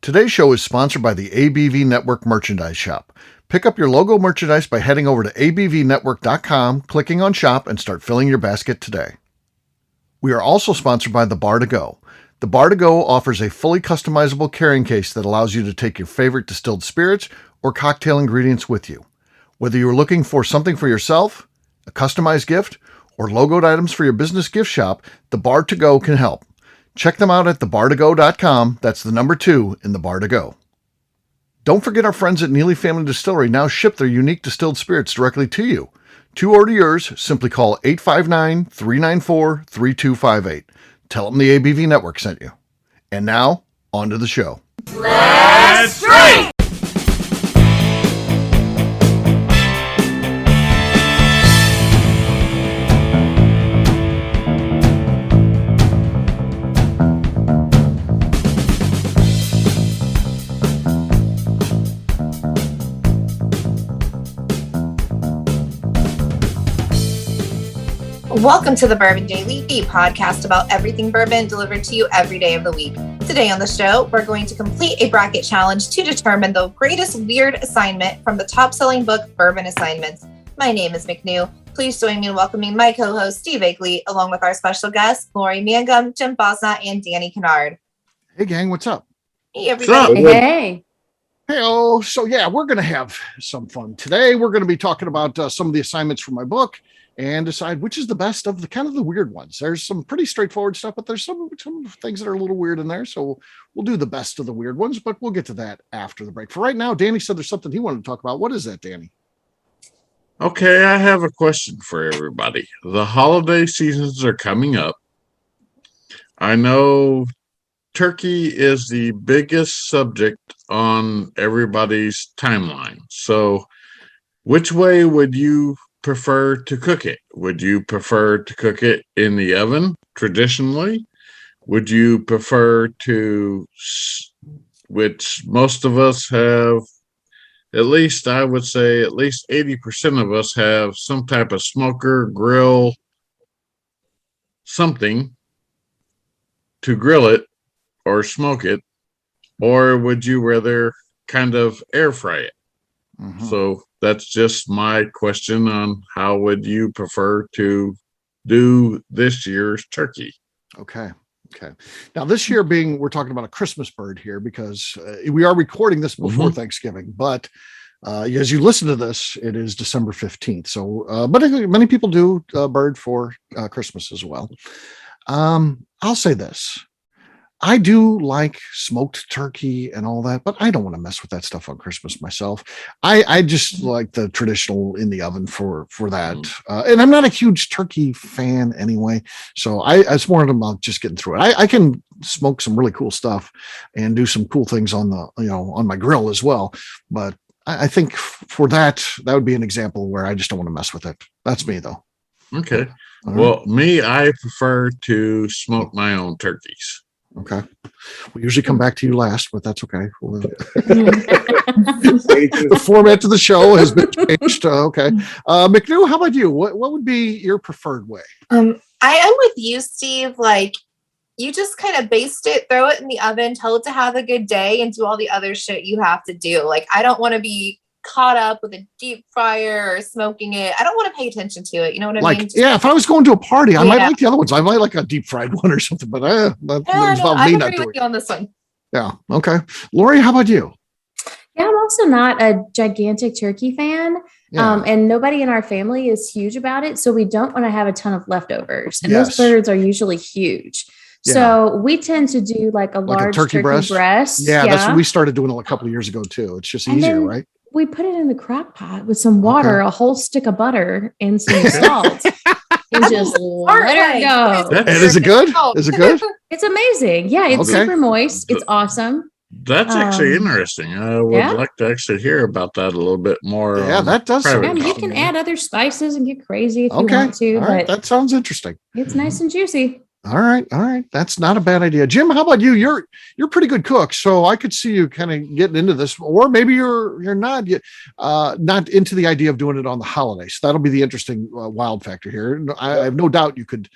Today's show is sponsored by the ABV Network Merchandise Shop. Pick up your logo merchandise by heading over to abvnetwork.com, clicking on Shop, and start filling your basket today. We are also sponsored by the Bar to Go. The Bar to Go offers a fully customizable carrying case that allows you to take your favorite distilled spirits or cocktail ingredients with you. Whether you're looking for something for yourself, a customized gift, or logoed items for your business gift shop, the Bar to Go can help. Check them out at thebar2go.com. That's the number 2 in the Bar to Go. Don't forget our friends at Neely Family Distillery now ship their unique distilled spirits directly to you. To order yours, simply call 859-394-3258. Tell them the ABV Network sent you. And now, on to the show. Let's drink! Welcome to the Bourbon Daily, a podcast about everything bourbon delivered to you every day of the week. Today on the show, we're going to complete a bracket challenge to determine the greatest weird assignment from the top-selling book, Bourbon Assignments. My name is McNew. Please join me in welcoming my co-host, Steve Akeley, along with our special guests, Lori Mangum, Jim Bosnat, and Danny Kennard. Hey, gang, what's up? Hey, everybody. Hey. Hey, so yeah, we're going to have some fun today. We're going to be talking about some of the assignments from my book and decide which is the best of the kind of the weird ones. There's some pretty straightforward stuff, but there's some things that are a little weird in there. So we'll do the best of the weird ones, but we'll get to that after the break. For right now, Danny said there's something he wanted to talk about. What is that, Danny? Okay, I have a question for everybody. The holiday seasons are coming up. I know turkey is the biggest subject on everybody's timeline. So which way would you prefer to cook it? Would you prefer to cook it in the oven traditionally? Would you prefer to, which most of us have, at least I would say at least 80% of us have some type of smoker, grill, something to grill it or smoke it, or would you rather kind of air fry it? Mm-hmm. So that's just my question on how would you prefer to do this year's turkey? Okay. Now this year we're talking about a Christmas bird here because we are recording this before Thanksgiving, but as you listen to this, it is December 15th. So, but many people do bird for Christmas as well. I'll say this. I do like smoked turkey and all that, but I don't want to mess with that stuff on Christmas myself. I just like the traditional in the oven for that. And I'm not a huge turkey fan anyway. So it's more about just getting through it. I can smoke some really cool stuff and do some cool things on on my grill as well. But I think for that would be an example where I just don't want to mess with it. That's me though. Okay. Well, I prefer to smoke my own turkeys. Okay. We usually come back to you last, but that's okay. The format of the show has been changed. Okay. McNew, how about you? What would be your preferred way? I am with you, Steve. Like, you just kind of baste it, throw it in the oven, tell it to have a good day, and do all the other shit you have to do. Like, I don't want to be caught up with a deep fryer or smoking it. I don't want to pay attention to it. You know what I mean? Yeah, if I was going to a party, I might like the other ones. I might like a deep fried one or something, but I agree with you on this one. Yeah. Okay. Lori, how about you? Yeah, I'm also not a gigantic turkey fan. Yeah. And nobody in our family is huge about it. So we don't want to have a ton of leftovers. And those birds are usually huge. Yeah. So we tend to do like a large turkey breast. Yeah, that's what we started doing a couple of years ago too. It's just easier, right? We put it in the crock pot with some water, a whole stick of butter, and some salt, and just let it go. And is it good? Is it good? It's amazing. Yeah, it's super moist. It's awesome. That's actually interesting. I would like to actually hear about that a little bit more. Yeah, that does. You can add other spices and get crazy if you want to. All right. That sounds interesting. It's nice and juicy. All right. That's not a bad idea. Jim, how about you? You're a pretty good cook, so I could see you kind of getting into this, or maybe you're not into the idea of doing it on the holidays. So that'll be the interesting wild factor here. I have no doubt you could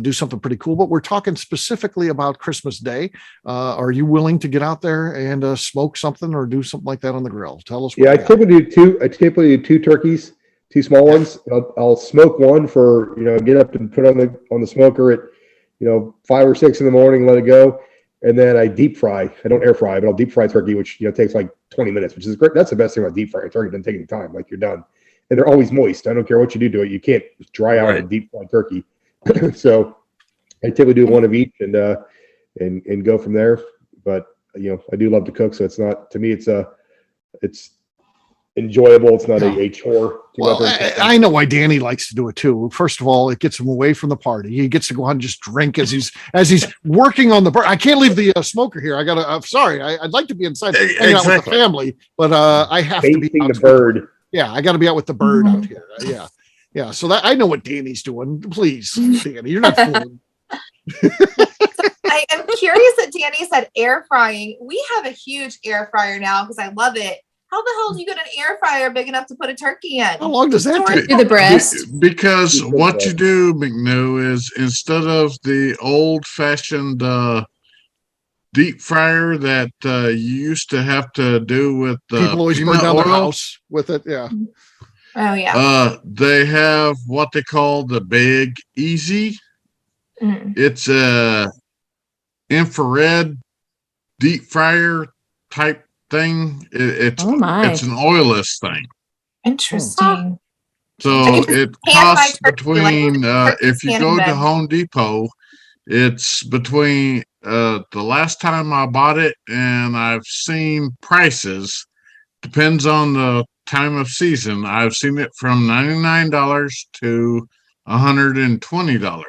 do something pretty cool, but we're talking specifically about Christmas Day. Are you willing to get out there and smoke something or do something like that on the grill? Tell us. I typically do two turkeys, two small ones. I'll smoke one for, get up and put on the smoker at 5 or 6 in the morning, let it go. And then I deep fry. I don't air fry, but I'll deep fry turkey, which, takes like 20 minutes, which is great. That's the best thing about deep frying turkey. It doesn't take any time. Like, you're done. And they're always moist. I don't care what you do to it. You can't dry out a deep fried turkey. So I typically do one of each and go from there. But, I do love to cook. So it's not, to me, it's enjoyable. It's not a chore. Well, I know why Danny likes to do it too. First of all, it gets him away from the party. He gets to go out and just drink as he's working on the bird. I can't leave the smoker here. I'm sorry. I'd like to be inside hanging out with the family, but I have to be out the bird. Yeah, I got to be out with the bird out here. Yeah. So that I know what Danny's doing. Please, Danny, you're not fooling. I am curious that Danny said air frying. We have a huge air fryer now because I love it. How the hell do you get an air fryer big enough to put a turkey in? How long does that take? Do the breast. Because what you do, McNew, is instead of the old-fashioned deep fryer that you used to have to do with people always burn down their house with it. Yeah. Oh yeah. They have what they call the Big Easy. It's a infrared deep fryer type thing. It's an oilless thing. Interesting. So it costs between if you go to Home Depot, it's between the last time I bought it and I've seen prices, depends on the time of season. I've seen it from $99 to $120.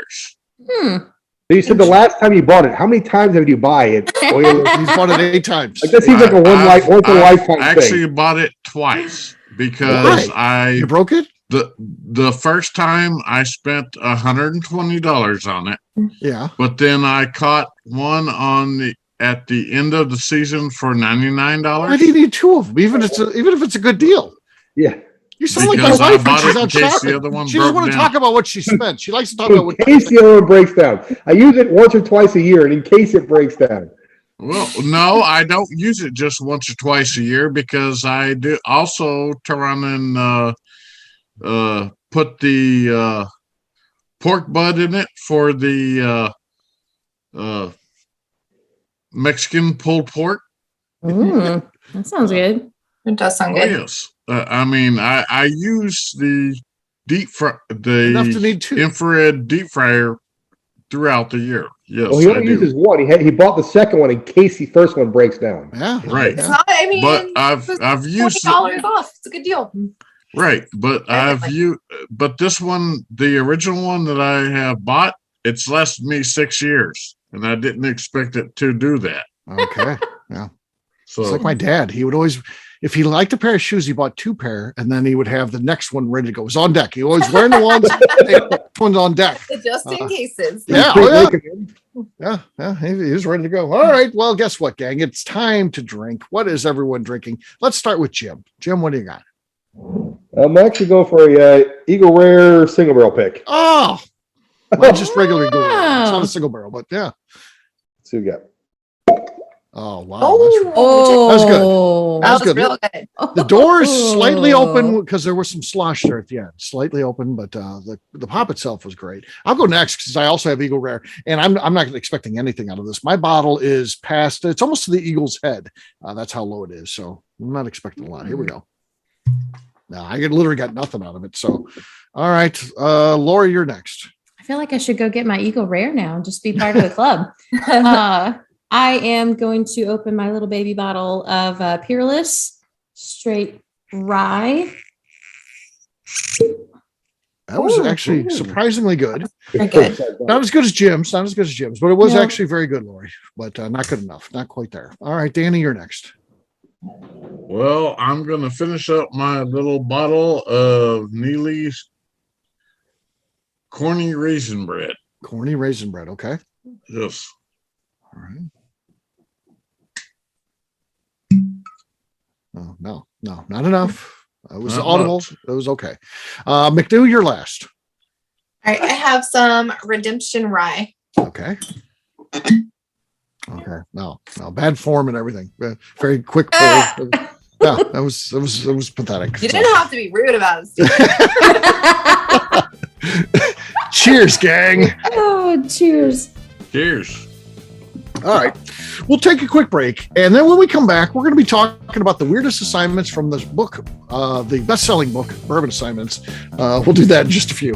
You said the last time you bought it. How many times did you buy it? He's bought it 8 times. Like, that seems like a once in a lifetime thing. Actually bought it twice because you broke it. The first time I spent $120 on it. Yeah. But then I caught one at the end of the season for $99. Why do you need 2 of them? Even if it's a good deal. Yeah. You sound like my wife when she's on chocolate. She doesn't want to talk about what she spent. She likes to talk about what. In case the other one breaks down. I use it once or twice a year, and in case it breaks down. Well, no, I don't use it just once or twice a year because I do also turn and put the pork butt in it for the Mexican pulled pork. That sounds good. It does sound good. Yes. I use the enough to need 2 infrared deep fryer throughout the year. Yes, well, he only uses one. He bought the second one in case the first one breaks down. Yeah, right. It's not, but I've used $20 off. It's a good deal. Right, but but this one, the original one that I have bought, it's lasted me 6 years, and I didn't expect it to do that. Okay, yeah. So it's like my dad. He would always, if he liked a pair of shoes, he bought 2 pair, and then he would have the next one ready to go. It was on deck. He always wearing the ones on deck. Just in cases. Yeah, he was ready to go. All right. Well, guess what, gang? It's time to drink. What is everyone drinking? Let's start with Jim. Jim, what do you got? I'm actually going for a Eagle Rare single barrel pick. Oh, mine's just regular Eagle Rare. It's not a single barrel, but yeah. So you got. Oh wow! That's good. That was good. Real good. The door is slightly open because there was some slosh there at the end. Slightly open, but the pop itself was great. I'll go next because I also have Eagle Rare, and I'm not expecting anything out of this. My bottle is past. It's almost to the eagle's head. That's how low it is. So I'm not expecting a lot. Here we go. No, I literally got nothing out of it. So, all right, Lori, you're next. I feel like I should go get my Eagle Rare now and just be part of the club. I am going to open my little baby bottle of Peerless Straight Rye. That was actually surprisingly good. Very good. Not as good as Jim's, but it was actually very good, Lori, but not good enough. Not quite there. All right, Danny, you're next. Well, I'm going to finish up my little bottle of Neely's Corny Raisin Bread. Corny raisin bread. Okay. Yes. All right. No, not enough. It was Not audible. much. It was okay. McNew, you're last. All right, I have some redemption rye. Okay. Okay. No, bad form and everything. Very quick pull. Yeah, it was pathetic. You didn't have to be rude about it. Cheers, gang. Oh, cheers. Cheers. All right. We'll take a quick break. And then when we come back, we're going to be talking about the weirdest assignments from this book, the best-selling book, Bourbon Assignments. We'll do that in just a few.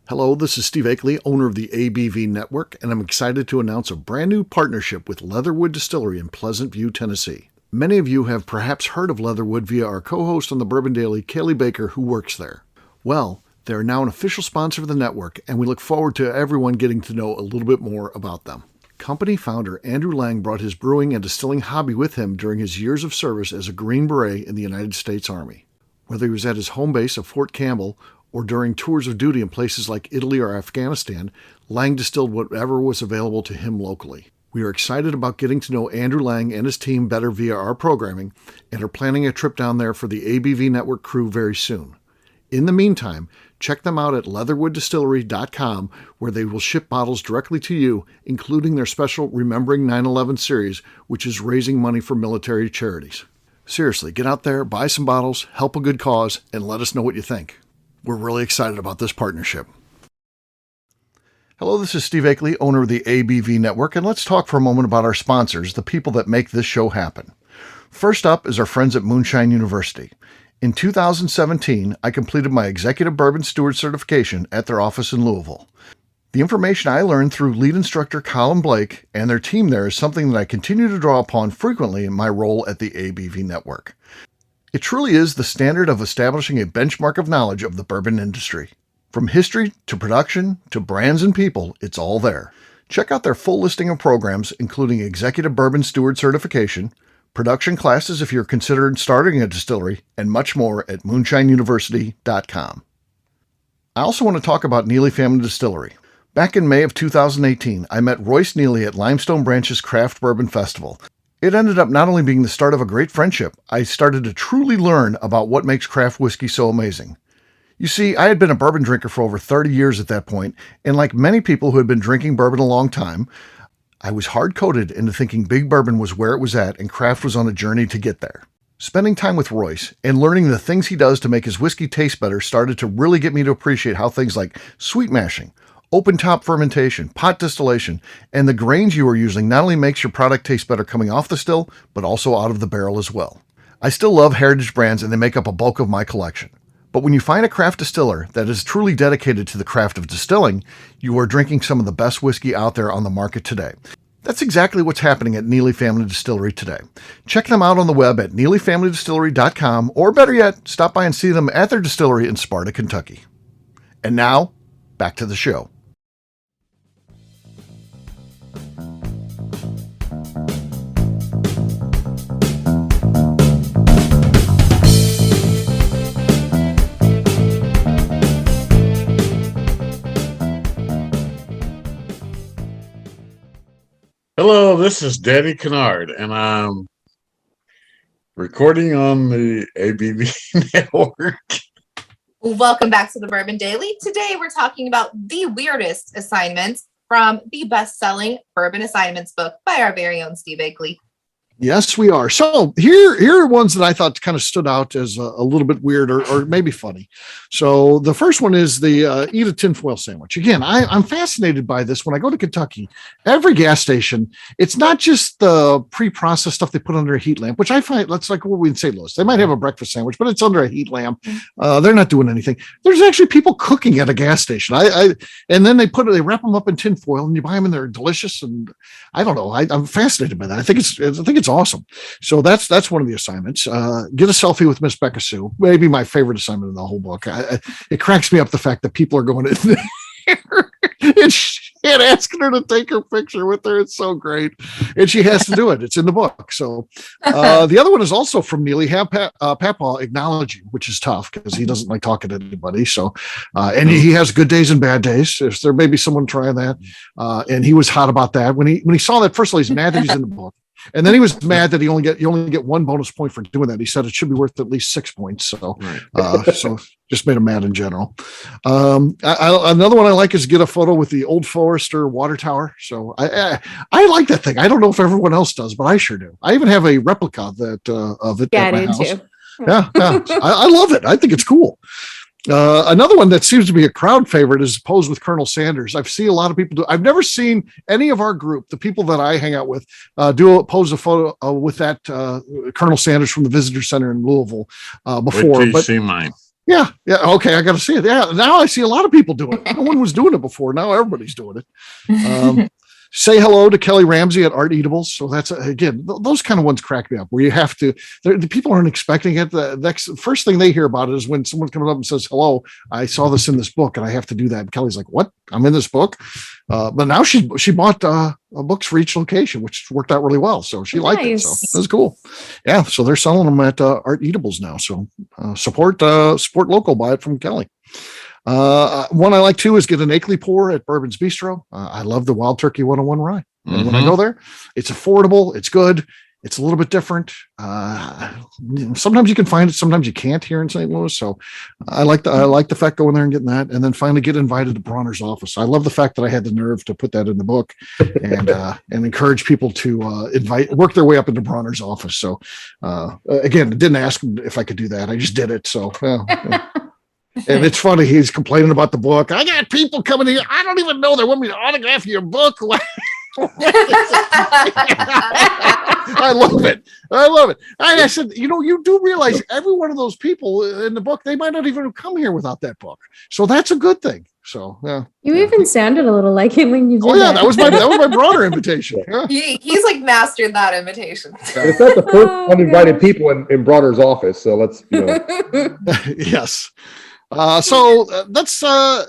Hello, this is Steve Akeley, owner of the ABV Network, and I'm excited to announce a brand new partnership with Leatherwood Distillery in Pleasant View, Tennessee. Many of you have perhaps heard of Leatherwood via our co-host on the Bourbon Daily, Kaylee Baker, who works there. Well, they're now an official sponsor of the network, and we look forward to everyone getting to know a little bit more about them. Company founder Andrew Lang brought his brewing and distilling hobby with him during his years of service as a Green Beret in the United States Army. Whether he was at his home base of Fort Campbell or during tours of duty in places like Italy or Afghanistan, Lang distilled whatever was available to him locally. We are excited about getting to know Andrew Lang and his team better via our programming and are planning a trip down there for the ABV Network crew very soon. In the meantime, check them out at leatherwooddistillery.com, where they will ship bottles directly to you, including their special Remembering 9/11 series, which is raising money for military charities. Seriously, get out there, buy some bottles, help a good cause, and let us know what you think. We're really excited about this partnership. Hello, this is Steve Akeley, owner of the ABV Network, and let's talk for a moment about our sponsors, the people that make this show happen. First up is our friends at Moonshine University. In 2017, I completed my Executive Bourbon Steward certification at their office in Louisville. The information I learned through lead instructor Colin Blake and their team there is something that I continue to draw upon frequently in my role at the ABV Network. It truly is the standard of establishing a benchmark of knowledge of the bourbon industry. From history to production to brands and people, it's all there. Check out their full listing of programs, including Executive Bourbon Steward Certification, production classes if you're considering starting a distillery, and much more at moonshineuniversity.com. I also want to talk about Neely Family Distillery. Back in May of 2018, I met Royce Neely at Limestone Branch's Craft Bourbon Festival. It ended up not only being the start of a great friendship, I started to truly learn about what makes craft whiskey so amazing. You see, I had been a bourbon drinker for over 30 years at that point, and like many people who had been drinking bourbon a long time, I was hard-coded into thinking big bourbon was where it was at and craft was on a journey to get there. Spending time with Royce and learning the things he does to make his whiskey taste better started to really get me to appreciate how things like sweet mashing, open top fermentation, pot distillation, and the grains you are using not only makes your product taste better coming off the still, but also out of the barrel as well. I still love heritage brands and they make up a bulk of my collection. But when you find a craft distiller that is truly dedicated to the craft of distilling, you are drinking some of the best whiskey out there on the market today. That's exactly what's happening at Neely Family Distillery today. Check them out on the web at neelyfamilydistillery.com, or better yet, stop by and see them at their distillery in Sparta, Kentucky. And now, back to the show. Hello, this is Daddy Kennard, and I'm recording on the ABV Network. Welcome back to the Bourbon Daily. Today we're talking about the weirdest assignments from the best-selling Bourbon Assignments book by our very own Steve Akeley. Yes, we are. So here are ones that I thought kind of stood out as a little bit weird or maybe funny. So the first one is the eat a tinfoil sandwich. Again, I'm fascinated by this. When I go to Kentucky, every gas station, it's not just the pre-processed stuff they put under a heat lamp, which I find that's like what we in St. Louis. They might have a breakfast sandwich, but it's under a heat lamp. They're not doing anything. There's actually people cooking at a gas station. And then they wrap them up in tinfoil and you buy them and they're delicious. And I don't know. I'm fascinated by that. I think it's awesome. So that's one of the assignments. Get a selfie with Miss Becca Sue. Maybe my favorite assignment in the whole book. It cracks me up the fact that people are going in there and and asking her to take her picture with her. It's so great. And she has to do it. It's in the book. So the other one is also from Neely. Have Papa acknowledge you, which is tough because he doesn't like talking to anybody. So, and he has good days and bad days. If there may be someone trying that. And he was hot about that. When he saw that, first of all, he's mad that he's in the book. And then he was mad that you only get 1 bonus point for doing that. He said it should be worth at least 6 points. So, so just made him mad in general. Another one I like is get a photo with the Old Forester water tower. So I like that thing. I don't know if everyone else does, but I sure do. I even have a replica of it at my house. Too. Yeah. I love it. I think it's cool. Another one that seems to be a crowd favorite is pose with Colonel Sanders. I've seen a lot of people do. I've never seen any of our group, the people that I hang out with, pose a photo with that Colonel Sanders from the Visitor Center in Louisville before. Wait till you see mine. Yeah. Okay, I got to see it. Yeah, now I see a lot of people do it. No one was doing it before. Now everybody's doing it. Say hello to Kelly Ramsey at Art Eatables. So that's again, those kind of ones crack me up where you have to, the people aren't expecting it. The first thing they hear about it is when someone comes up and says, hello, I saw this in this book and I have to do that. And Kelly's like, what? I'm in this book. But now she bought books for each location, which worked out really well. So she liked it. So that's cool. Yeah. So they're selling them at Art Eatables now. So support local, buy it from Kelly. One I like too is get an Akeley pour at Bourbon's Bistro. I love the Wild Turkey 101 rye. And when I go there, it's affordable. It's good. It's a little bit different. Sometimes you can find it. Sometimes you can't here in St. Louis. So I like the fact going there and getting that. And then finally get invited to Bronner's office. I love the fact that I had the nerve to put that in the book and encourage people to work their way up into Bronner's office. So again, I didn't ask him if I could do that. I just did it. So and it's funny. He's complaining about the book. I got people coming here. I don't even know they want me to autograph your book. I love it. I said, you do realize every one of those people in the book, they might not even have come here without that book. So that's a good thing. So yeah. You even sounded a little like it when you did that was my broader invitation. Yeah. He's like mastered that invitation. It's not the first uninvited people in Bronner's office. So let's yes. So that's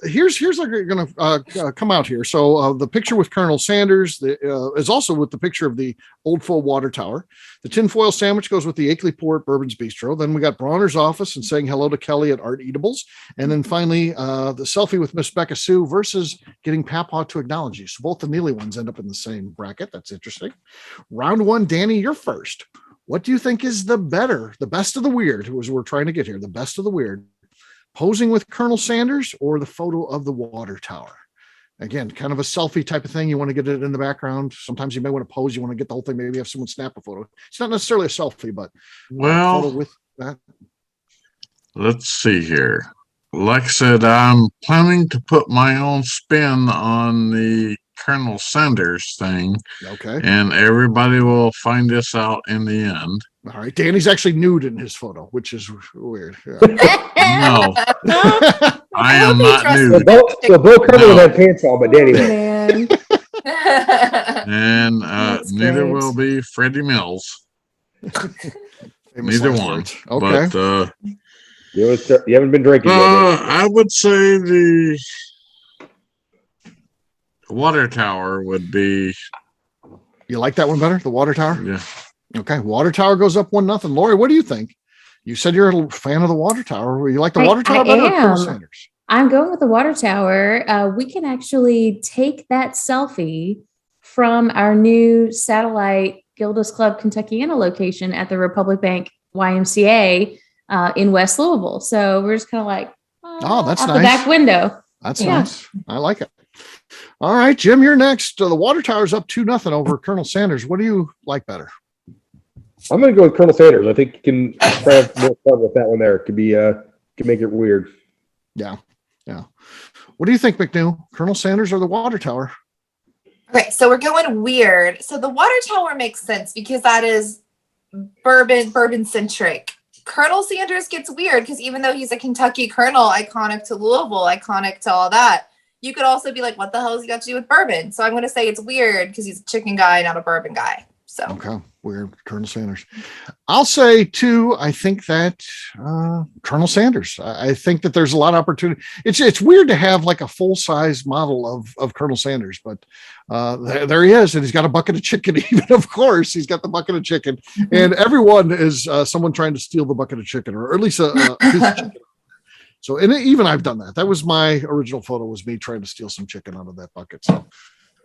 here's going to come out here. So the picture with Colonel Sanders is also with the picture of the Old Full Water Tower. The tinfoil sandwich goes with the Akeley Pour at Bourbon's Bistro. Then we got Bronner's office and saying hello to Kelly at Art Eatables. And then finally the selfie with Miss Becca Sue versus getting Papa to acknowledge you. So both the Neely ones end up in the same bracket. That's interesting. Round one, Danny, you're first. What do you think is the best of the weird? Was we're trying to get here, the best of the weird. Posing with Colonel Sanders or the photo of the water tower? Again, kind of a selfie type of thing. You want to get it in the background. Sometimes you may want to pose. You want to get the whole thing. Maybe have someone snap a photo. It's not necessarily a selfie, but photo with that. Let's see here. Like I said, I'm planning to put my own spin on the Colonel Sanders thing. Okay. And everybody will find this out in the end. All right. Danny's actually nude in his photo, which is weird. Yeah. No, I am not nude. So Bill Cumberland had pants on, but Danny went. And neither will be Freddie Mills. Neither one. Okay. But you haven't been drinking yet. I would say the water tower would be. You like that one better? The water tower? Yeah. Okay. Water tower goes up 1-0. Lori, what do you think? You said you're a fan of the water tower. You like the water tower better than Colonel Sanders? I'm going with the water tower. We can actually take that selfie from our new satellite Gilda's Club Kentuckiana location at the Republic Bank YMCA in West Louisville. So we're just kind of like, that's out nice. The back window. That's nice. I like it. All right, Jim, you're next. The water tower's up 2-0 over Colonel Sanders. What do you like better? I'm going to go with Colonel Sanders. I think you can try have more fun with that one there. It could be, can make it weird. Yeah. What do you think, McNew? Colonel Sanders or the water tower? Okay, so we're going weird. So the water tower makes sense because that is bourbon centric. Colonel Sanders gets weird because even though he's a Kentucky colonel, iconic to Louisville, iconic to all that, you could also be like, what the hell has he got to do with bourbon? So I'm going to say it's weird because he's a chicken guy, not a bourbon guy. So Okay, we're Colonel Sanders. I'll say too. I think that Colonel Sanders. I think that there's a lot of opportunity. It's weird to have like a full size model of Colonel Sanders, but there he is, and he's got a bucket of chicken. Even of course, he's got the bucket of chicken, and everyone is someone trying to steal the bucket of chicken, or at least a piece of chicken. So, and even I've done that. That was my original photo, was me trying to steal some chicken out of that bucket. So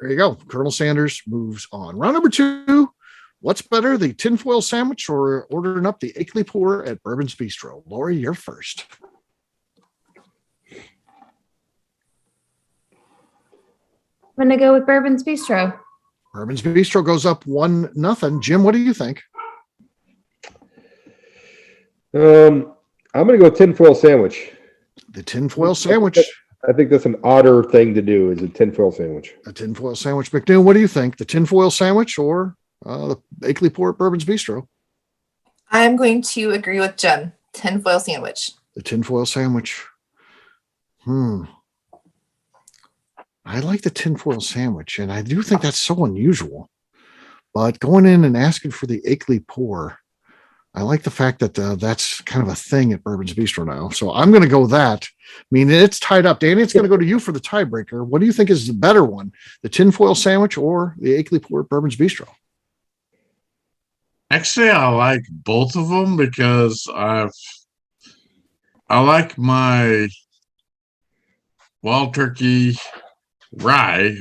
there you go. Colonel Sanders moves on. Round number 2. What's better, the tinfoil sandwich or ordering up the Akeley Pour at Bourbon's Bistro? Lori, you're first. I'm going to go with Bourbon's Bistro. Bourbon's Bistro goes up 1-0. Jim, what do you think? I'm going to go tinfoil sandwich. The tinfoil sandwich. I think that's an odder thing to do, is a tinfoil sandwich. A tinfoil sandwich. McNew, what do you think? The tinfoil sandwich or the Akeley Pour at Bourbon's Bistro? I'm going to agree with Jen. Tinfoil sandwich. The tinfoil sandwich. I like the tinfoil sandwich, and I do think that's so unusual. But going in and asking for the Akeley Pour, I like the fact that that's kind of a thing at Bourbon's Bistro now. So I'm going to go that. I mean, it's tied up. Danny, it's going to go to you for the tiebreaker. What do you think is the better one? The tinfoil sandwich or the Akeley Pour at Bourbon's Bistro? Actually, I like both of them because I like my wild turkey rye,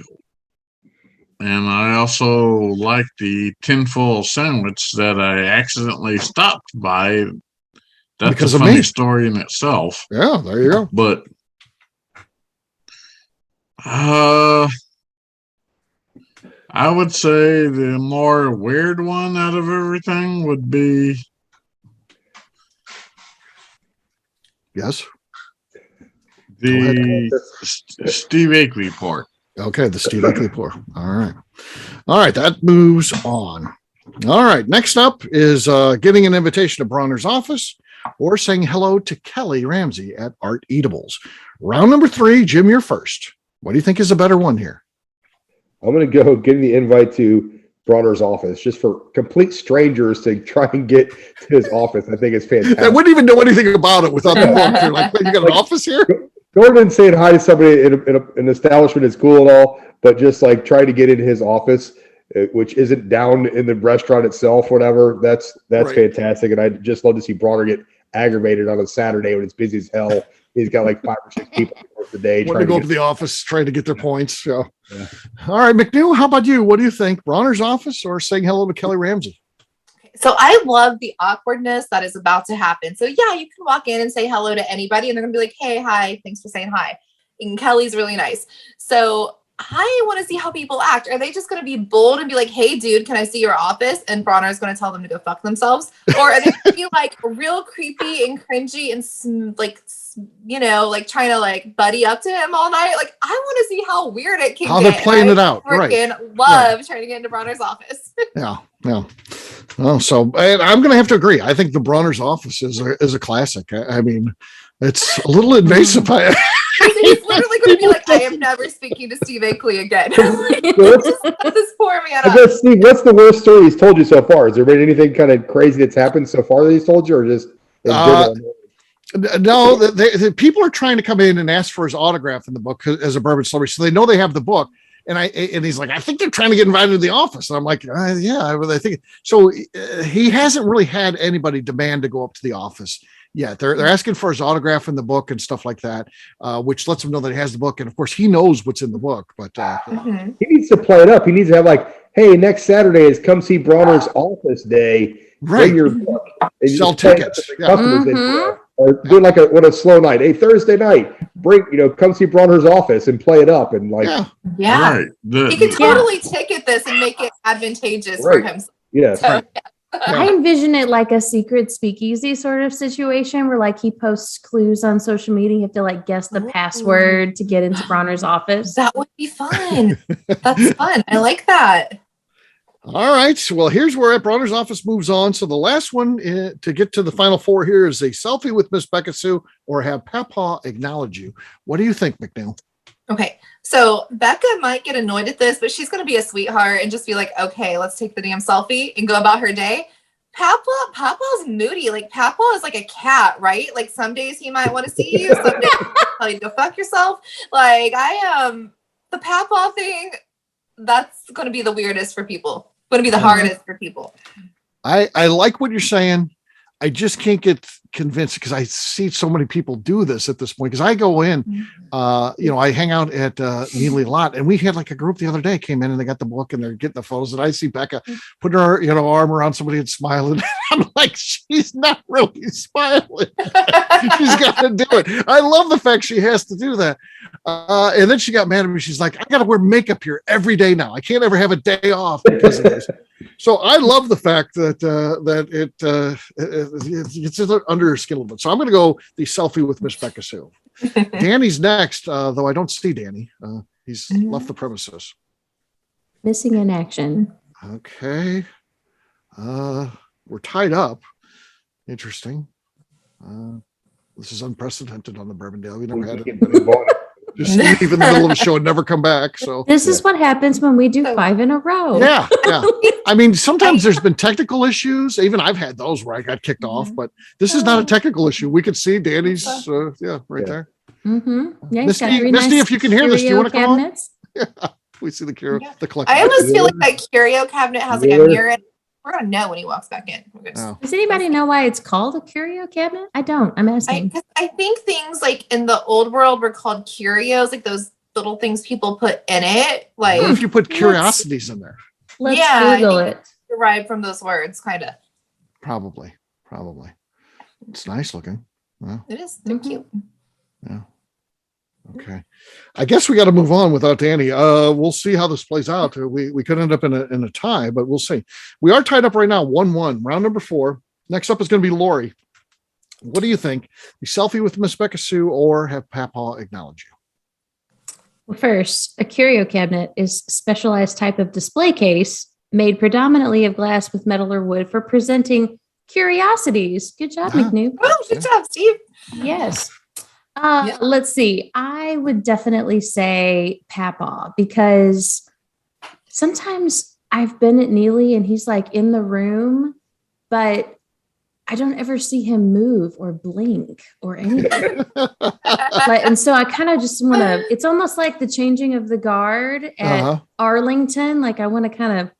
and I also like the tinfoil sandwich that I accidentally stopped by. That's because a of funny me. story in itself. Yeah, there you go. But I would say the more weird one out of everything would be Yes. the Steve Akeley Pour. Okay, the Steve Akeley Pour. All right. All right, that moves on. All right, next up is getting an invitation to Bronner's office or saying hello to Kelly Ramsey at Art Eatables. Round number 3, Jim, you're first. What do you think is a better one here? I'm going to go getting the invite to Bronner's office just for complete strangers to try and get to his office. I think it's fantastic. I wouldn't even know anything about it without the book. They're like, wait, you got an office here? Going and saying hi to somebody in an establishment is cool and all, but just like trying to get into his office, which isn't down in the restaurant itself, whatever. That's right. Fantastic. And I just love to see Bronner get aggravated on a Saturday when it's busy as hell. He's got like 5 or 6 people the day trying to go up to the office, trying to get their points. So, yeah. All right, McNew, how about you? What do you think? Bronner's office or saying hello to Kelly Ramsey? So I love the awkwardness that is about to happen. So yeah, you can walk in and say hello to anybody and they're gonna be like, hey, hi, thanks for saying hi. And Kelly's really nice. So I want to see how people act. Are they just going to be bold and be like, hey, dude, can I see your office? And Bronner's going to tell them to go fuck themselves? Or are they going to be like real creepy and cringy and like, you know, like trying to like buddy up to him all night? Like, I want to see how weird it can how get. They're playing it out. Right. Love trying to get into Bronner's office. Yeah. Oh, so and I'm going to have to agree. I think the Bronner's office is a classic. I mean, it's a little invasive. He's literally going to be like, I am never speaking to Steve Akeley again. This poor man. I guess, Steve, what's the worst story he's told you so far? Has there been anything kind of crazy that's happened so far that he's told you, or just no? The people are trying to come in and ask for his autograph in the book as a bourbon celebrity, so they know they have the book. And he's like, I think they're trying to get invited to the office. And I'm like, yeah, I think so. He hasn't really had anybody demand to go up to the office. Yeah, they're asking for his autograph in the book and stuff like that, which lets him know that he has the book. And of course, he knows what's in the book. But he needs to play it up. He needs to have like, hey, next Saturday is come see Bronner's office day. Right. Bring your book. And sell tickets. Yeah. Or do like a slow night. Hey, Thursday night, come see Bronner's office and play it up and like. Yeah. Right. He can totally ticket this and make it advantageous for him. Yeah. So, I envision it like a secret speakeasy sort of situation where like he posts clues on social media. You have to like guess the password to get into Bronner's office. That would be fun. That's fun. I like that. All right. Well, here's where Bronner's office moves on. So the last one to get to the final 4 here is a selfie with Miss Becca Sue or have Papa acknowledge you. What do you think, McNeil? Okay. So Becca might get annoyed at this, but she's going to be a sweetheart and just be like, okay, let's take the damn selfie and go about her day. Papa's moody. Like Papa is like a cat, right? Like some days he might want to see you. Some days he'll tell you to go fuck yourself. Like I am the Papa thing. That's going to be the weirdest for people. Going to be the hardest for people. I like what you're saying. I just can't get convinced because I see so many people do this at this point. Because I go in, I hang out at Neely a lot, and we had like a group the other day came in and they got the book and they're getting the photos. And I see Becca putting her arm around somebody and smiling. I'm like, she's not really smiling. She's got to do it. I love the fact she has to do that. And then she got mad at me. She's like, I got to wear makeup here every day now. I can't ever have a day off because of this. So I love the fact that it's under her skin a little bit. So I'm going to go the selfie with Miss Becca Sue. Danny's next, though I don't see Danny. He's left the premises. Missing in action. Okay. We're tied up. Interesting. This is unprecedented on the Bourbondale. We never had it. Just leave in the middle of a show and never come back. So this is what happens when we do 5 in a row. Yeah. I mean, sometimes there's been technical issues. Even I've had those where I got kicked off, but this is not a technical issue. We could see Danny's, right there. Mm-hmm. Yeah, Misty, if you can hear this, do you want to come on? Yeah, we see the collection. I almost feel like that curio cabinet has like a mirror. We're gonna know when he walks back in. Does anybody know why it's called a curio cabinet? I don't. I'm asking. I think things like in the old world were called curios, like those little things people put in it. Like what if you put curiosities in there? Let's Google it. Derived from those words, kind of. Probably. It's nice looking. Well, it is. They're cute. Yeah. Okay. I guess we got to move on without Danny. We'll see how this plays out. We could end up in a tie, but we'll see. We are tied up right now, 1-1, round number 4. Next up is going to be Lori. What do you think? The selfie with Miss Becca Sue or have Papaw acknowledge you? Well, first, a curio cabinet is a specialized type of display case made predominantly of glass with metal or wood for presenting curiosities. Good job, McNew. Oh, good job, Steve. Yes. Let's see. I would definitely say Papaw because sometimes I've been at Neely and he's like in the room, but I don't ever see him move or blink or anything. And so I kind of just want to, it's almost like the changing of the guard at Arlington. Like I want to kind of,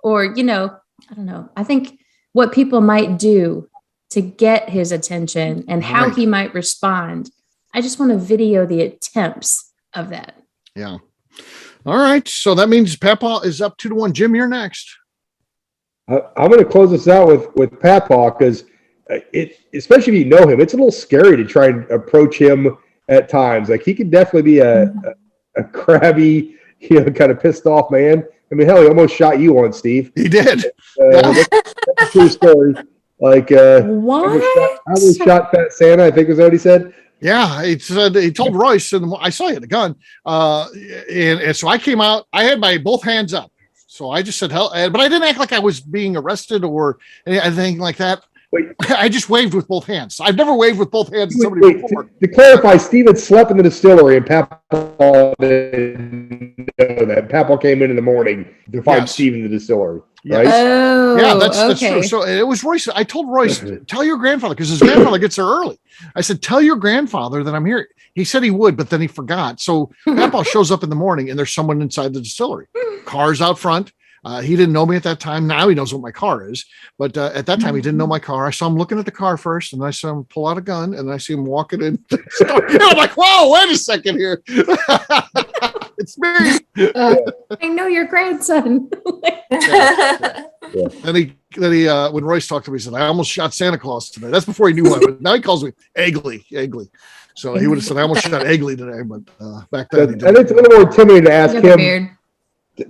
or, I don't know. I think what people might do to get his attention and how he might respond. I just want to video the attempts of that. Yeah. All right. So that means Papaw is up 2-1. Jim, you're next. I'm going to close this out with Papaw because especially if you know him, it's a little scary to try and approach him at times. Like he could definitely be a crabby, kind of pissed off man. I mean, hell, he almost shot you once, Steve. He did. That's a true story. Like, what? I was shot Fat Santa, I think is what he said. Yeah, he told Royce, and I saw you had a gun. And so I came out, I had my both hands up. So I just said, hell, but I didn't act like I was being arrested or anything like that. Wait. I just waved with both hands. I've never waved with both hands at somebody before. To clarify, Steven slept in the distillery and Papaw didn't know that. Papaw came in the morning to find Steve in the distillery. Right? Oh, yeah, that's true. So it was Royce. I told Royce, tell your grandfather, because his grandfather gets there early. I said, tell your grandfather that I'm here. He said he would, but then he forgot. So Papaw shows up in the morning and there's someone inside the distillery. Car's out front. He didn't know me at that time. Now he knows what my car is. But at that time, he didn't know my car. I saw him looking at the car first, and I saw him pull out a gun, and I see him walking in. And I'm like, whoa, wait a second here. It's me. I know your grandson. Then he when Royce talked to me, he said, I almost shot Santa Claus today. That's before he knew what. Now he calls me Eggly. So he would have said, I almost shot Eggly today, but back then he didn't. And it's a little more intimidating to ask him.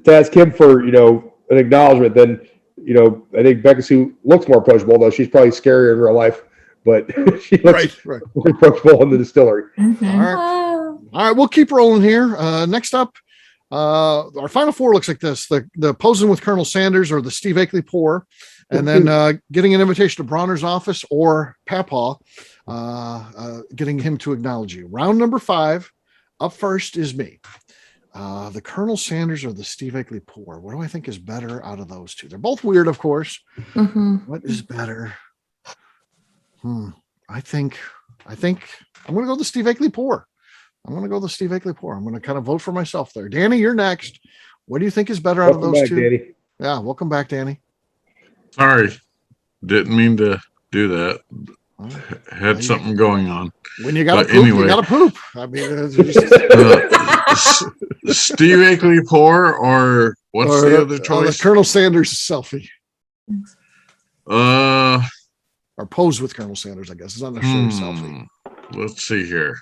To ask him for, an acknowledgement than, I think Becca Sue looks more approachable, though she's probably scarier in real life, but she looks more approachable in the distillery. Mm-hmm. All right, we'll keep rolling here. Next up, our final 4 looks like this: the posing with Colonel Sanders or the Steve Akeley pour, and then getting an invitation to Bronner's office or Papaw, getting him to acknowledge you. Round number 5. up first is me. The Colonel Sanders or the Steve Akeley pour. What do I think is better out of those two? They're both weird, of course. What is better? I think I'm going to go the Steve Akeley pour. I'm going to kind of vote for myself there. Danny, you're next. What do you think is better out of those two? Danny. Yeah, welcome back, Danny. Sorry, didn't mean to do that. Had something going on. When you got to poop, you got to poop. I mean, Steve Akeley pour or what's the other choice? The Colonel Sanders selfie. Or pose with Colonel Sanders, I guess. It's not necessarily selfie. Let's see here.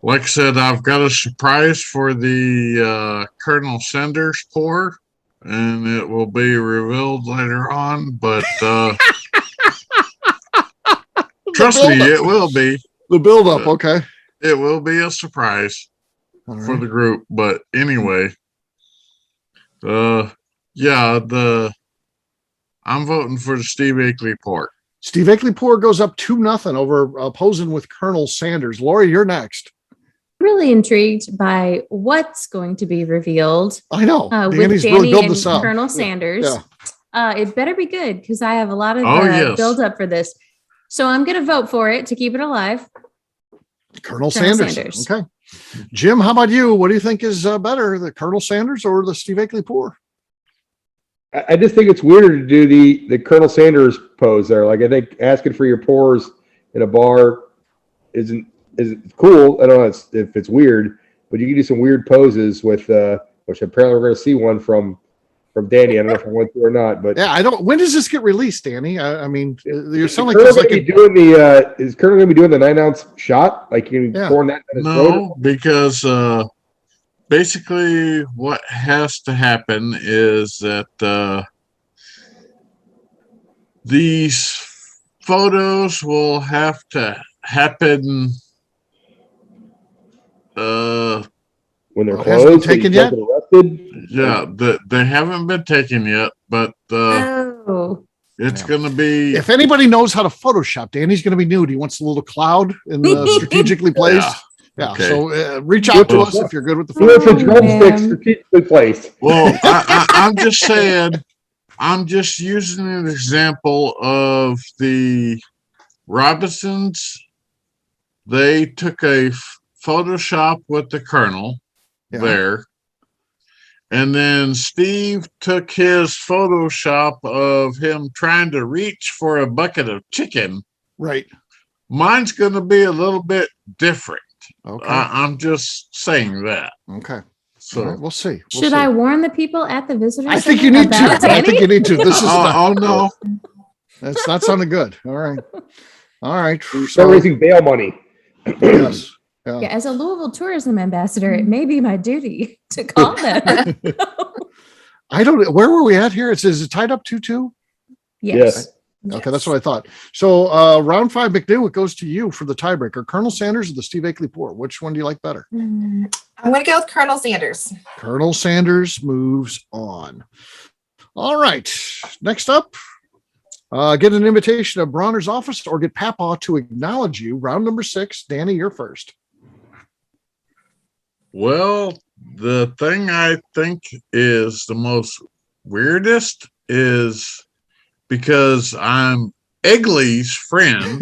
Like I said, I've got a surprise for the Colonel Sanders pour, and it will be revealed later on, but trust me, it will be. The build-up, okay. It will be a surprise for the group, but anyway, I'm voting for the Steve Akeley pour. Steve Akeley pour goes up 2-0 over posing with Colonel Sanders. Lori, you're next. Really intrigued by what's going to be revealed. I know. With Danny and Colonel Sanders. Yeah. It better be good because I have a lot of build up for this. So I'm going to vote for it to keep it alive. Colonel Sanders. Okay. Jim, how about you? What do you think is better, the Colonel Sanders or the Steve Akeley pour? I just think it's weirder to do the Colonel Sanders pose there. Like, I think asking for your pours in a bar isn't cool. I don't know if it's weird, but you can do some weird poses with which apparently we're going to see one from Danny. I don't know if I went through or not, but yeah, I don't. When does this get released, Danny? I mean, you're sounding like is Colonel going to be doing the 9-ounce shot? Like, you pouring that in his throat? Because basically what has to happen is that these photos will have to happen when they're closed, taken yet? Yeah, they haven't been taken yet, but it's going to be. If anybody knows how to Photoshop, Danny's going to be nude. He wants a little cloud strategically placed. Yeah. Okay. So reach out to us if you're good with the drumsticks strategically placed. Well, I'm just saying. I'm just using an example of the Robinsons. They took a Photoshop with the Colonel there. And then Steve took his Photoshop of him trying to reach for a bucket of chicken. Right. Mine's going to be a little bit different. Okay. I'm just saying that. Okay. So we'll see. Should I warn the people at the visitor center? I think you need to. I think you need to. This is oh no. That's not sounding good. All right. Start raising bail money. Yes. Yeah, as a Louisville tourism ambassador, it may be my duty to call them. I don't. Where were we at here? Is it tied up 2-2? Yes. Okay, that's what I thought. So round 5, McNew, it goes to you for the tiebreaker. Colonel Sanders or the Steve Akeley pour? Which one do you like better? I'm going to go with Colonel Sanders. Colonel Sanders moves on. All right. Next up, get an invitation to Bronner's office or get Papa to acknowledge you. Round number 6. Danny, you're first. Well, the thing I think is the most weirdest is because I'm Egley's friend.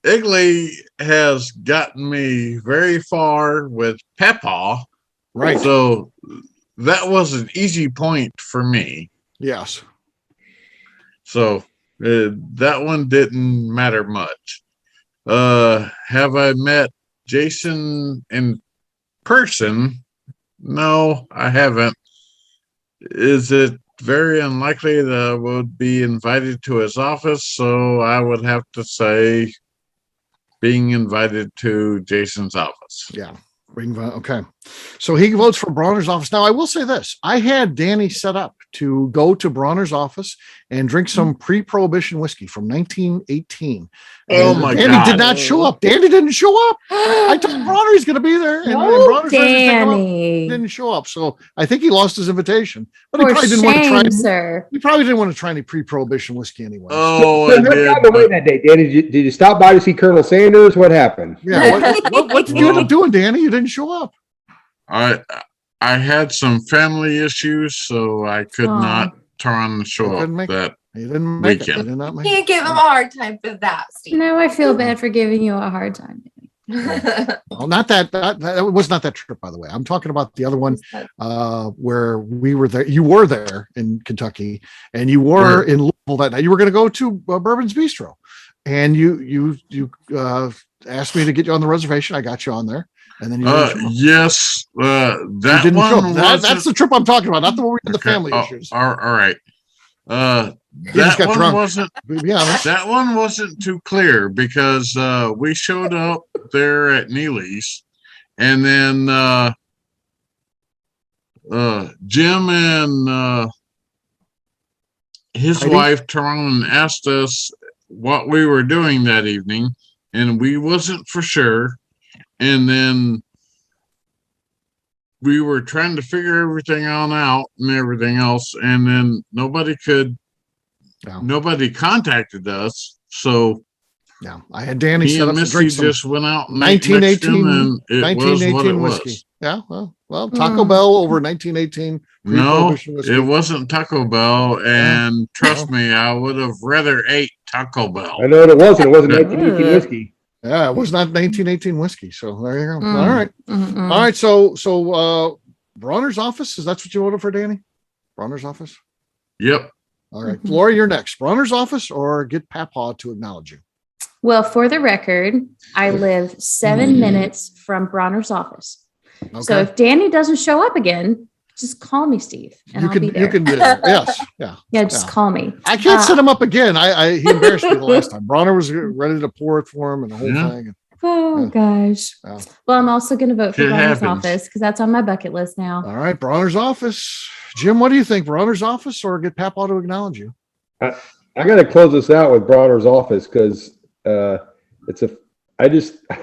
Egley has gotten me very far with Papa. Right. So that was an easy point for me. Yes. So that one didn't matter much. Have I met Jason in person? No, I haven't. Is it very unlikely that I would be invited to his office? So I would have to say being invited to Jason's office. Yeah. Okay. So he votes for Bronner's office. Now, I will say this. I had Danny set up to go to Bronner's office and drink some pre-prohibition whiskey from 1918. Oh And my Danny God. did not show up. Danny didn't show up. I told Bronner he's going to be there, and No, Bronner's ready to take him up. Danny. Didn't show up, so I think he lost his invitation. But he For probably didn't want to try. shame, sir. He probably didn't want to try any pre-prohibition whiskey anyway. Oh, So I what did. got away but- that day, Danny? Did you stop by to see Colonel Sanders? What happened? Yeah, what did you end up doing, Danny? You didn't show up. I had some family issues, so I could Aw. not turn the show You up couldn't make that. He didn't make it. Weekend. He did not make Can't it. give him a hard time for that, Steve. Now I feel bad for giving you a hard time. Well, not that was not that trip, by the way. I'm talking about the other one where we were there. You were there in Kentucky, and you were Where? in Louisville that night. You were going to go to Bourbon's Bistro, and you asked me to get you on the reservation. I got you on there, and then you didn't show up. Yes, You that didn't show one up. wasn't. That's the trip I'm talking about, not the one with the Okay. family Oh, issues. all right. just That got one drunk. wasn't. Be honest. That one wasn't too clear because we showed up there at Neely's, and then Jim and his Heidi? wife turned around and asked us what we were doing that evening, and we wasn't for sure. And then we were trying to figure everything on out and everything else, and then nobody contacted us. So Yeah, I had Danny me set and up to drink Missy some just went out and ate Mexican, 1918 and it was what it 1918 was. whiskey. Yeah, well, Taco Bell over 1918. No, pre-prohibition whiskey. it wasn't Taco Bell, and trust me, I would have rather ate Taco Bell. I know what it wasn't. It wasn't Ugh. 1918 whiskey. Yeah, it was not 1918 whiskey. So there you go. Mm. All right. Mm-mm. All right. So Bronner's office, is that what you ordered for Danny? Bronner's office? Yep. All right. Mhm. Laura, you're next. Bronner's office or get Papaw to acknowledge you? Well, for the record, I live 7 minutes from Bronner's office. Okay. So if Danny doesn't show up again, just call me, Steve, and you I'll can be there. you can do that. Yes. Yeah. Yeah, just yeah. call me. I can't Uh, set him up again. He embarrassed me the last time. Bronner was ready to pour it for him and the whole Yeah. thing. Oh Yeah. gosh. Yeah. Well, I'm also going to vote for Shit Bronner's happens. office because that's on my bucket list now. All right, Bronner's office. Jim, what do you think? Bronner's office or get Papaw to acknowledge you? I got to close this out with Bronner's office because I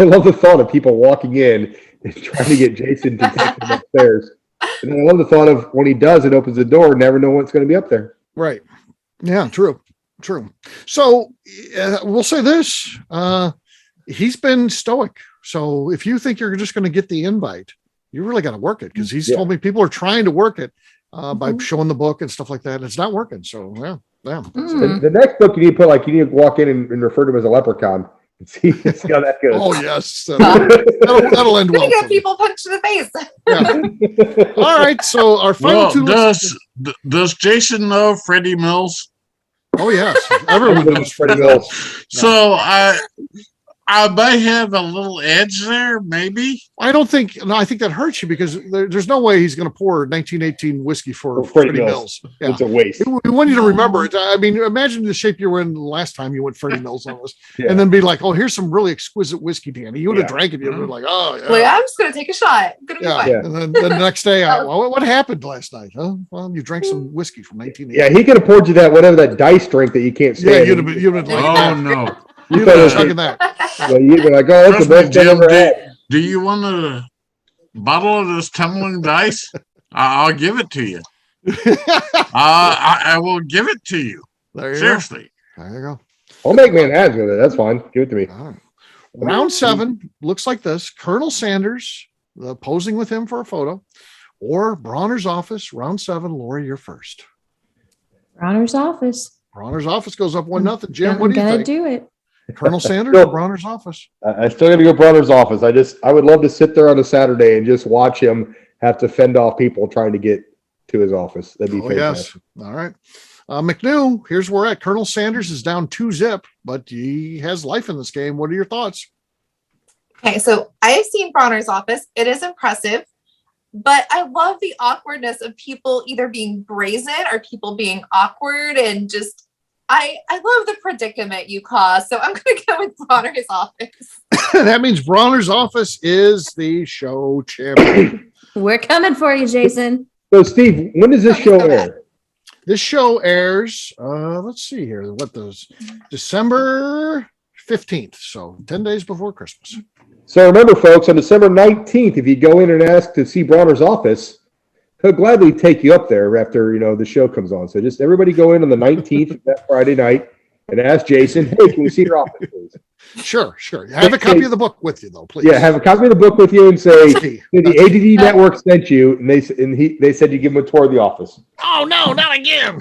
love the thought of people walking in and trying to get Jason to take them upstairs. And I love the thought of when he does and opens the door, never know what's going to be up there. Right. Yeah, true. So we'll say this. He's been stoic. So if you think you're just going to get the invite, you really got to work it because he's Yeah. told me people are trying to work it by Mhm. showing the book and stuff like that. And it's not working. So yeah. Mm. The next book you need to you need to walk in and refer to him as a leprechaun and see how that goes. Oh yes. That'll end Gonna well. get for me. people punched in the face. Yeah. All right. So our final Well, two lists- does Jason know Freddie Mills? Oh yes. Everyone knows Freddie Freddie Mills. Mills. So I may have a little edge there, maybe. I don't think. No, I think that hurts you because there's no way he's going to pour 1918 whiskey for For Freddie Freddie Mills. Mills. Yeah. It's a waste. We want you to remember it. I mean, imagine the shape you were in last time you went Freddie Mills on this, Yeah. and then be like, "Oh, here's some really exquisite whiskey, Danny." You would have Yeah. drank it. You would have been like, "Oh, yeah." Like, I'm just gonna take a shot. Gonna be Yeah. fine. Yeah. And then the next day, well, what happened last night? Huh? Well, you drank some whiskey from 1980. Yeah, he could have poured you whatever that dice drink that you can't Yeah, stand. you'd have been like, Oh no! You you'd thought have it been was- chugging that. Well, you'd be like, oh, that's the Trust me, best thing I Jim. ever had. Do you want a bottle of this tumbling dice? I'll give it to you. I will give it to you. There you Seriously. go. There you go. I'll make Manhattan with it. That's fine. Give it to me. All right. Round 7 looks like this: Colonel Sanders posing with him for a photo, or Bronner's office. Round 7. Lori, you're first. Bronner's office. Bronner's office goes up 1-0. Jim, what I'm do you gonna think? do it. Colonel Sanders or Bronner's office? I still got to go Bronner's office. I would love to sit there on a Saturday and just watch him have to fend off people trying to get to his office. That'd be Oh, fantastic. yes. All right. McNew, here's where we're at. Colonel Sanders is down 2-0, but he has life in this game. What are your thoughts? Okay, so I have seen Bronner's office. It is impressive, but I love the awkwardness of people either being brazen or people being awkward and just. I love the predicament you cause, so I'm going to go with Bronner's office. That means Bronner's office is the show champion. We're coming for you, Jason. So, Steve, when does this show So bad. air? This show airs, let's see here, December 15th. So 10 days before Christmas. So remember, folks, on December 19th, if you go in and ask to see Bronner's office, he'll gladly take you up there after, the show comes on. So just everybody go in on the 19th, that Friday night, and ask Jason, hey, can we see your office, please? Sure. Have a copy of the book with you, though, please. Yeah, have a copy of the book with you and say, the ADD Network sent you, and they said you give them a tour of the office. Oh, no, not again.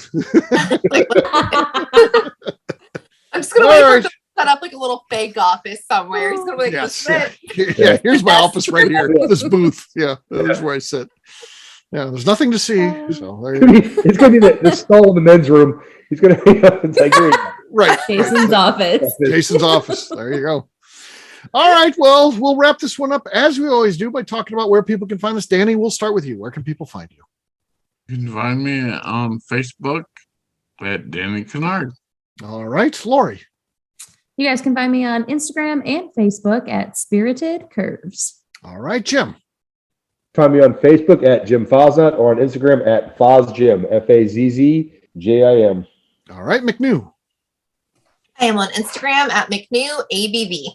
I'm just going to wait for him to set up like a little fake office somewhere. He's going to be like, yes, yeah, here's my office right here. This booth. Yeah, that's where I sit. Yeah, there's nothing to see. So it's going to be the stall in the men's room. He's going to be it's like, here you go. Right. Jason's office. Jason's office. There you go. All right. Well, we'll wrap this one up as we always do by talking about where people can find us. Danny, we'll start with you. Where can people find you? You can find me on Facebook at Danny Kennard. All right. Lori. You guys can find me on Instagram and Facebook at Spirited Curves. All right, Jim. Find me on Facebook at Jim Fosnut or on Instagram at FozJim, FAZZJIM. All right, McNew. I am on Instagram at McNew ABV.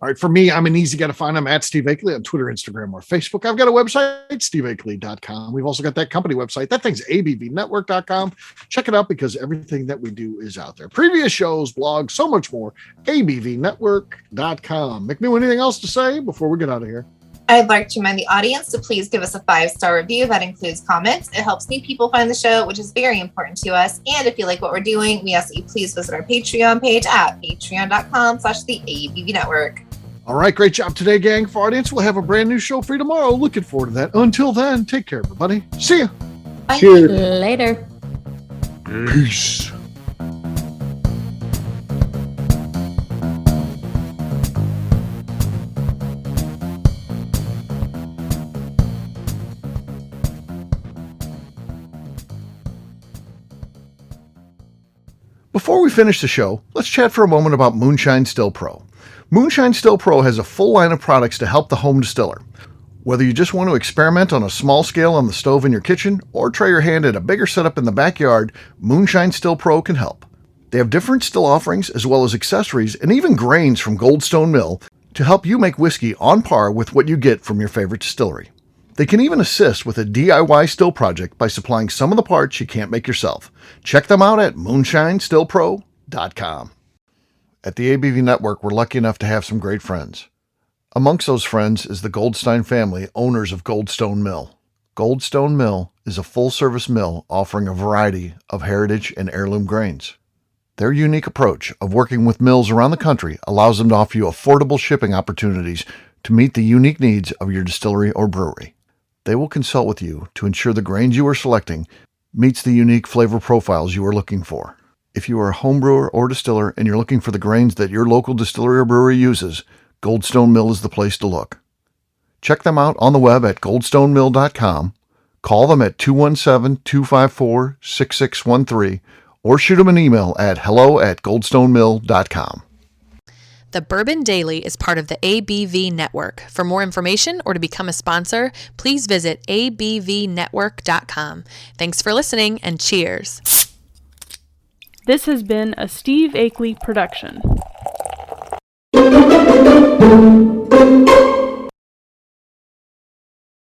All right, for me, I'm an easy guy to find. I'm at Steve Akeley on Twitter, Instagram, or Facebook. I've got a website, steveakeley.com. We've also got that company website. That thing's abvnetwork.com. Check it out because everything that we do is out there. Previous shows, blogs, so much more, abvnetwork.com. McNew, anything else to say before we get out of here? I'd like to remind the audience to please give us a 5-star review. That includes comments. It helps new people find the show, which is very important to us. And if you like what we're doing, we ask that you please visit our Patreon page at patreon.com/the Network. All right, great job today, gang. For our audience, we'll have a brand new show for you tomorrow. Looking forward to that. Until then, take care, everybody. See ya. Bye. Cheers. Later. Peace. Before we finish the show, let's chat for a moment about Moonshine Still Pro. Moonshine Still Pro has a full line of products to help the home distiller. Whether you just want to experiment on a small scale on the stove in your kitchen or try your hand at a bigger setup in the backyard, Moonshine Still Pro can help. They have different still offerings as well as accessories and even grains from Goldstone Mill to help you make whiskey on par with what you get from your favorite distillery. They can even assist with a DIY still project by supplying some of the parts you can't make yourself. Check them out at moonshinestillpro.com. At the ABV Network, we're lucky enough to have some great friends. Amongst those friends is the Goldstein family, owners of Goldstone Mill. Goldstone Mill is a full-service mill offering a variety of heritage and heirloom grains. Their unique approach of working with mills around the country allows them to offer you affordable shipping opportunities to meet the unique needs of your distillery or brewery. They will consult with you to ensure the grains you are selecting meets the unique flavor profiles you are looking for. If you are a home brewer or distiller and you're looking for the grains that your local distillery or brewery uses, Goldstone Mill is the place to look. Check them out on the web at goldstonemill.com, call them at 217-254-6613, or shoot them an email at hello@goldstonemill.com. The Bourbon Daily is part of the ABV Network. For more information or to become a sponsor, please visit abvnetwork.com. Thanks for listening and cheers. This has been a Steve Akeley production.